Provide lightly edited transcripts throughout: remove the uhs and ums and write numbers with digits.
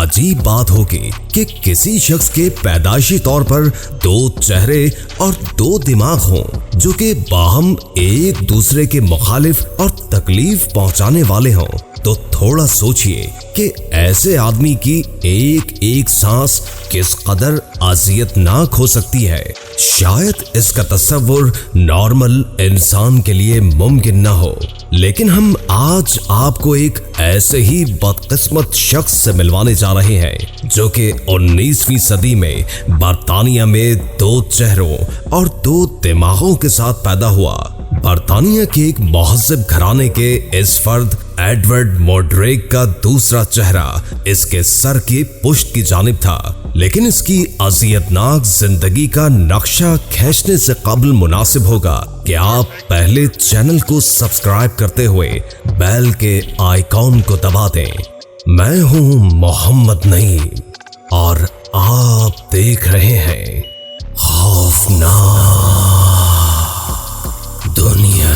अजीब बात होगी कि किसी शख्स के पैदाइशी तौर पर दो चेहरे और दो दिमाग हों जो कि बाहम एक दूसरे के मुखालिफ और तकलीफ पहुंचाने वाले हों। तो थोड़ा सोचिए कि ऐसे आदमी की एक एक सांस किस कदर अजियतनाक हो सकती है। शायद इसका तस्वुर नॉर्मल इंसान के लिए मुमकिन न हो, लेकिन हम आज आपको एक ऐसे ही बदकिस्मत शख्स से मिलवाने जा रहे हैं जो कि 19वीं सदी में बरतानिया में दो चेहरों और दो दिमागों के साथ पैदा हुआ। बरतानिया के एक महज़िब घराने के इस फर्द एडवर्ड मोड्रेक का दूसरा चेहरा इसके सर की पुश्त की जानिब था, लेकिन इसकी अजियतनाक जिंदगी का नक्शा खींचने से कबल मुनासिब होगा कि आप पहले चैनल को सब्सक्राइब करते हुए बेल के आइकॉन को दबा दें। मैं हूं मोहम्मद नईम और आप देख रहे हैं खौफनाक दुनिया।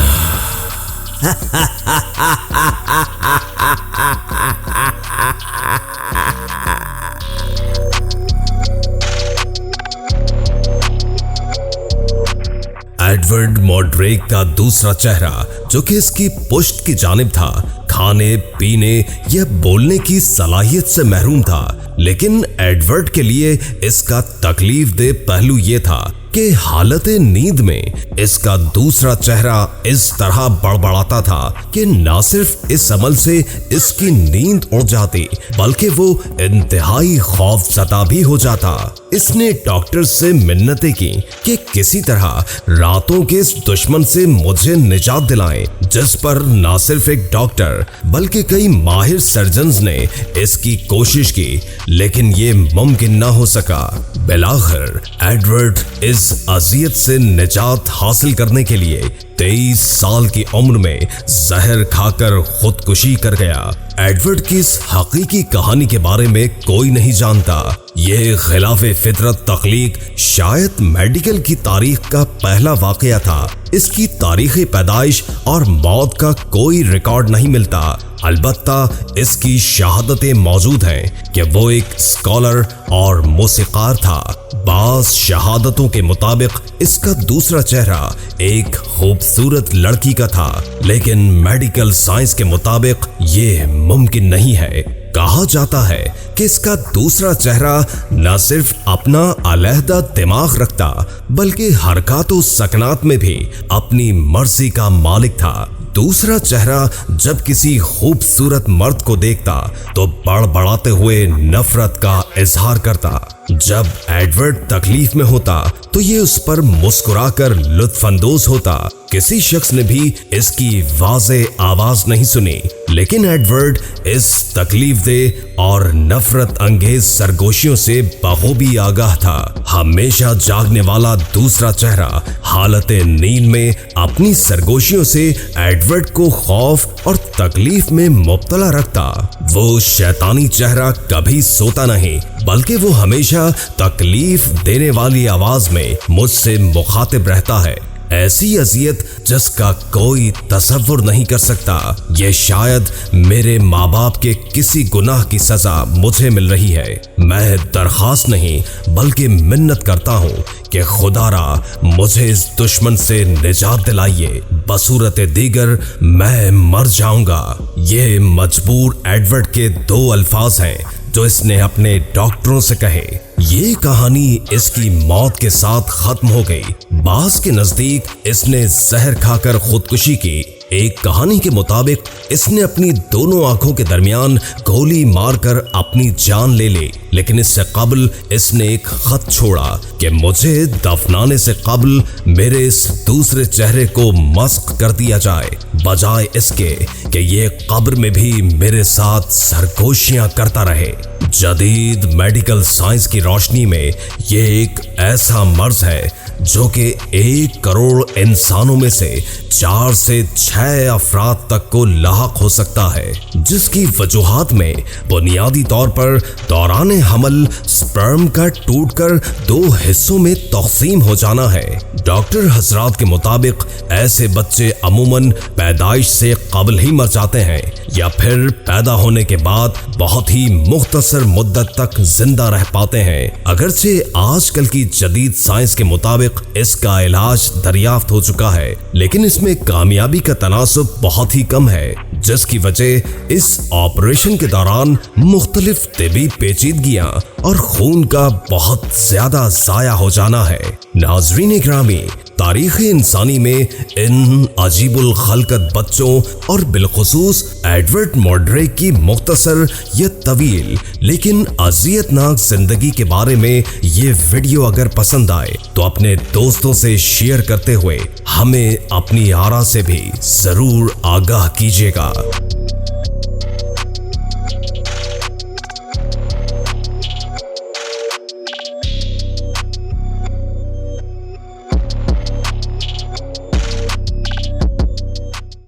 एडवर्ड मोड्रेक का दूसरा चेहरा जो कि इसकी पुश्त की जानिब था, खाने पीने या बोलने की सलाहियत से महरूम था, लेकिन एडवर्ड के लिए इसका तकलीफ दे पहलू ये था कि हालत नींद में इसका दूसरा चेहरा इस तरह बड़बड़ाता था कि न सिर्फ इस अमल से इसकी नींद उड़ जाती बल्कि वो इंतहाई खौफज़दा भी हो जाता। इसने डॉक्टर से मिन्नतें की कि किसी तरह रातों के इस दुश्मन से मुझे निजात दिलाएं, जिस पर न सिर्फ एक डॉक्टर बल्कि कई माहिर सर्जन्स ने इसकी कोशिश की, लेकिन ये मुमकिन न हो सका। बिलाखिर एडवर्ड इस अजियत से निजात हासिल करने के लिए 23 साल की उम्र में जहर खाकर खुदकुशी कर गया। एडवर्ड की इस हकीकी कहानी के बारे में कोई नहीं जानता। ये खिलाफे फितरत तख्लीक शायद मेडिकल की तारीख का पहला वाकया था। इसकी तारीखी पैदाइश और मौत का कोई रिकॉर्ड नहीं मिलता, अलबत्ता इसकी शहादतें मौजूद हैं कि वो एक स्कॉलर और मौसीकार था। बाज़ शहादतों के मुताबिक इसका दूसरा चेहरा एक खूबसूरत लड़की का था, लेकिन मेडिकल साइंस के मुताबिक ये मुमकिन नहीं है। कहा जाता है कि इसका दूसरा चेहरा न सिर्फ अपना अलहदा दिमाग रखता बल्कि हरकत और सकनात में भी अपनी मर्जी का मालिक था। दूसरा चेहरा जब किसी खूबसूरत मर्द को देखता तो बड़बड़ाते हुए नफरत का इजहार करता। जब एडवर्ड तकलीफ में होता तो ये उस पर मुस्कुराकर लुत्फानंदोज होता। किसी शख्स ने भी इसकी वाज़े आवाज नहीं सुनी, लेकिन एडवर्ड इस तकलीफ दे और नफरत अंगेज सरगोशियों से बखूबी आगाह था। हमेशा जागने वाला दूसरा चेहरा हालत नींद में अपनी सरगोशियों से एडवर्ड को खौफ और तकलीफ में मुब्तला रखता। वो शैतानी चेहरा कभी सोता नहीं बल्कि वो हमेशा तकलीफ देने वाली आवाज में मुझसे मुखातिब रहता है। ऐसी अजियत जिसका कोई तसव्वुर नहीं कर सकता। ये शायद मेरे माँ बाप के किसी गुनाह की सजा मुझे मिल रही है। मैं दरख्वास्त नहीं बल्कि मिन्नत करता हूँ कि खुदारा मुझे इस दुश्मन से निजात दिलाइए, बसूरत दीगर मैं मर जाऊंगा। ये मजबूर एडवर्ड के दो अल्फाज हैं जो इसने अपने डॉक्टरों से कहे। ये कहानी इसकी मौत के साथ खत्म हो गई। बास के नजदीक इसने जहर खाकर खुदकुशी की। एक कहानी के मुताबिक इसने अपनी दोनों आंखों के दरमियान गोली मारकर अपनी जान ले ली, लेकिन इससे कबल इसने एक खत छोड़ा कि मुझे दफनाने से कबल मेरे इस दूसरे चेहरे को मस्क कर दिया जाए, बजाय इसके कि ये कब्र में भी मेरे साथ सरगोशियां करता रहे। जदीद मेडिकल साइंस की रोशनी में ये एक ऐसा मर्ज है जो कि 1 करोड़ इंसानों में से 4 से 6 6 अफराद तक को लाहक हो सकता है, जिसकी वजूहात में बुनियादी तौर पर दौरान हमल स्पर्म का टूटकर 2 हिस्सों में तक़सीम हो जाना है। डॉक्टर हजरात के मुताबिक ऐसे बच्चे अमूमन पैदाइश से कबल ही मर जाते हैं या फिर पैदा होने के बाद बहुत ही मुख्तसर मुद्दत तक जिंदा रह पाते हैं। अगरचे आजकल की जदीद साइंस के मुताबिक इसका इलाज दरियाफ्त हो चुका है, लेकिन इसमें कामयाबी का तनासुब बहुत ही कम है, जिसकी वजह इस ऑपरेशन के दौरान मुख्तलिफ तिबी पेचीदगियां और खून का बहुत ज्यादा जाया हो जाना है। नाज़रीन ग्रामी, तारीख़ इंसानी में इन अजीबुल खलकत बच्चों और बिलखुसूस एडवर्ड मॉड्रेक की मुख्तसर या तवील लेकिन अज़ियतनाक जिंदगी के बारे में ये वीडियो अगर पसंद आए तो अपने दोस्तों से शेयर करते हुए हमें अपनी आरा से भी जरूर आगाह कीजिएगा।